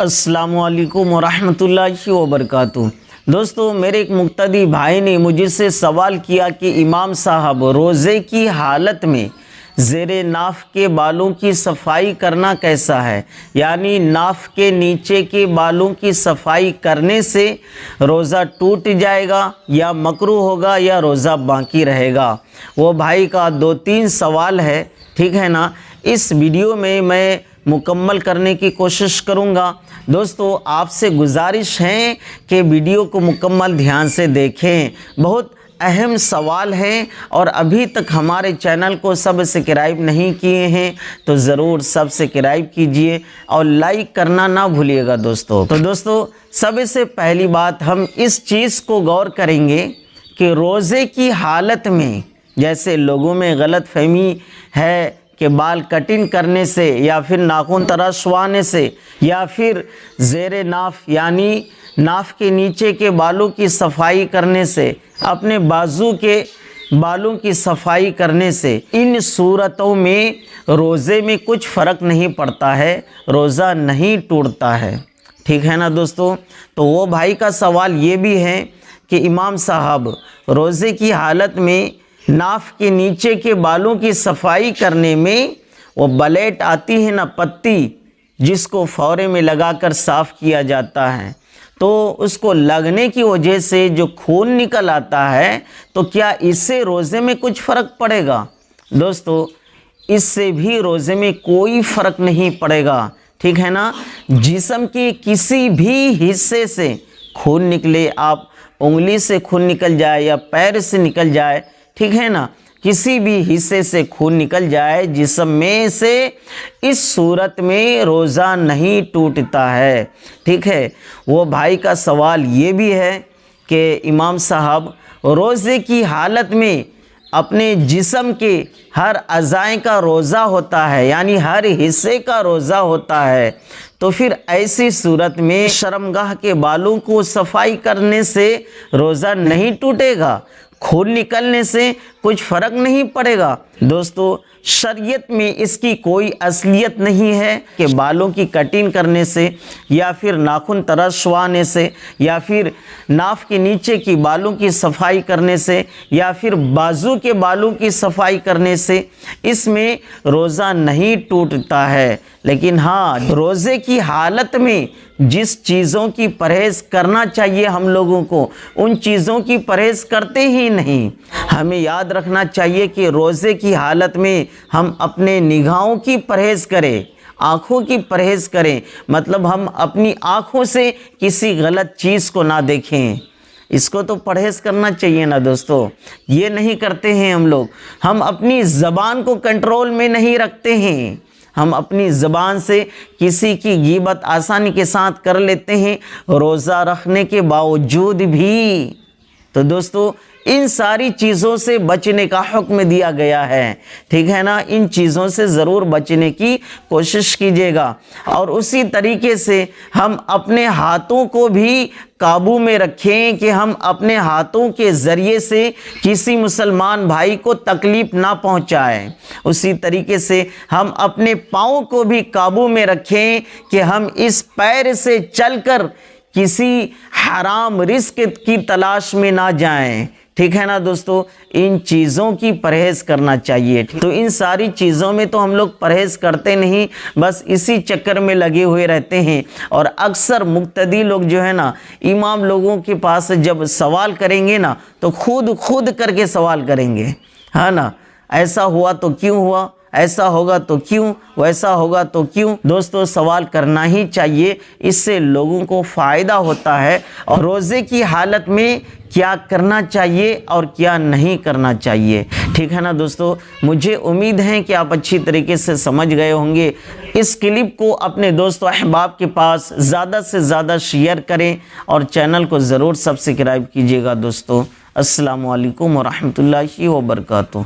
अस्सलामु अलैकुम वरहमतुल्लाहि वबरकातुहू। दोस्तों, मेरे एक मुक्तदी भाई ने मुझसे सवाल किया कि इमाम साहब, रोज़े की हालत में ज़ेरे नाफ के बालों की सफाई करना कैसा है? यानी नाफ के नीचे के बालों की सफाई करने से रोज़ा टूट जाएगा या मकरूह होगा या रोज़ा बाकी रहेगा? वो भाई का 2-3 सवाल है, ठीक है ना। इस वीडियो में मैं मुकम्मल करने की कोशिश करूँगा। दोस्तों, आपसे गुजारिश है कि वीडियो को मुकम्मल ध्यान से देखें। बहुत अहम सवाल है और अभी तक हमारे चैनल को सब्सक्राइब नहीं किए हैं तो ज़रूर सब्सक्राइब कीजिए और लाइक करना ना भूलिएगा दोस्तों। तो दोस्तों, सबसे पहली बात हम इस चीज़ को गौर करेंगे कि रोज़े की हालत में जैसे लोगों में गलत फहमी है कि बाल कटिंग करने से या फिर नाखून तरशवाने से या फिर ज़ेरे नाफ यानी नाफ के नीचे के बालों की सफाई करने से, अपने बाजू के बालों की सफाई करने से, इन सूरतों में रोज़े में कुछ फ़र्क नहीं पड़ता है, रोज़ा नहीं टूटता है, ठीक है ना दोस्तों। तो वो भाई का सवाल ये भी है कि इमाम साहब, रोज़े की हालत में नाफ के नीचे के बालों की सफाई करने में वो ब्लेड आती है ना, पत्ती, जिसको फौरे में लगाकर साफ़ किया जाता है, तो उसको लगने की वजह से जो खून निकल आता है, तो क्या इससे रोज़े में कुछ फ़र्क पड़ेगा? दोस्तों, इससे भी रोज़े में कोई फ़र्क नहीं पड़ेगा, ठीक है ना। जिस्म के किसी भी हिस्से से खून निकले, आप उंगली से खून निकल जाए या पैर से निकल जाए, ठीक है ना, किसी भी हिस्से से खून निकल जाए जिस्म में से, इस सूरत में रोज़ा नहीं टूटता है, ठीक है। वो भाई का सवाल ये भी है कि इमाम साहब, रोज़े की हालत में अपने जिस्म के हर अज़ाएं का रोज़ा होता है, यानी हर हिस्से का रोज़ा होता है, तो फिर ऐसी सूरत में शर्मगाह के बालों को सफाई करने से रोज़ा नहीं टूटेगा? खून निकलने से कुछ फ़र्क नहीं पड़ेगा? दोस्तों, शरीयत में इसकी कोई असलियत नहीं है कि बालों की कटिंग करने से या फिर नाखून तरशवाने से या फिर नाफ के नीचे की बालों की सफाई करने से या फिर बाजू के बालों की सफाई करने से इसमें रोज़ा नहीं टूटता है। लेकिन हाँ, रोज़े की हालत में जिस चीज़ों की परहेज़ करना चाहिए हम लोगों को, उन चीज़ों की परहेज़ करते ही नहीं। हमें याद रखना चाहिए कि रोज़े की हालत में हम अपने निगाहों की परहेज़ करें, आँखों की परहेज़ करें, मतलब हम अपनी आँखों से किसी गलत चीज़ को ना देखें। इसको तो परहेज़ करना चाहिए ना दोस्तों, ये नहीं करते हैं हम लोग। हम अपनी ज़बान को कंट्रोल में नहीं रखते हैं, हम अपनी ज़बान से किसी की गीबत आसानी के साथ कर लेते हैं रोज़ा रखने के बावजूद भी। तो दोस्तों, इन सारी चीज़ों से बचने का हुक्म दिया गया है, ठीक है ना। इन चीज़ों से ज़रूर बचने की कोशिश कीजिएगा और उसी तरीके से हम अपने हाथों को भी काबू में रखें कि हम अपने हाथों के ज़रिए से किसी मुसलमान भाई को तकलीफ़ ना पहुंचाएं। उसी तरीके से हम अपने पाँव को भी काबू में रखें कि हम इस पैर से चलकर किसी हराम रिस्क की तलाश में ना जाएं, ठीक है ना दोस्तों। इन चीज़ों की परहेज़ करना चाहिए। तो इन सारी चीज़ों में तो हम लोग परहेज़ करते नहीं, बस इसी चक्कर में लगे हुए रहते हैं। और अक्सर मुक्तदी लोग जो है ना, इमाम लोगों के पास जब सवाल करेंगे ना, तो खुद करके सवाल करेंगे, है ना। ऐसा हुआ तो क्यों हुआ, ऐसा होगा तो क्यों, वैसा होगा तो क्यों। दोस्तों, सवाल करना ही चाहिए, इससे लोगों को फ़ायदा होता है। और रोज़े की हालत में क्या करना चाहिए और क्या नहीं करना चाहिए, ठीक है ना दोस्तों। मुझे उम्मीद है कि आप अच्छी तरीके से समझ गए होंगे। इस क्लिप को अपने दोस्तों अहबाब के पास ज़्यादा से ज़्यादा शेयर करें और चैनल को ज़रूर सब्सक्राइब कीजिएगा दोस्तों। अस्सलामु अलैकुम वरहमतुल्लाहि वबरकातुहू।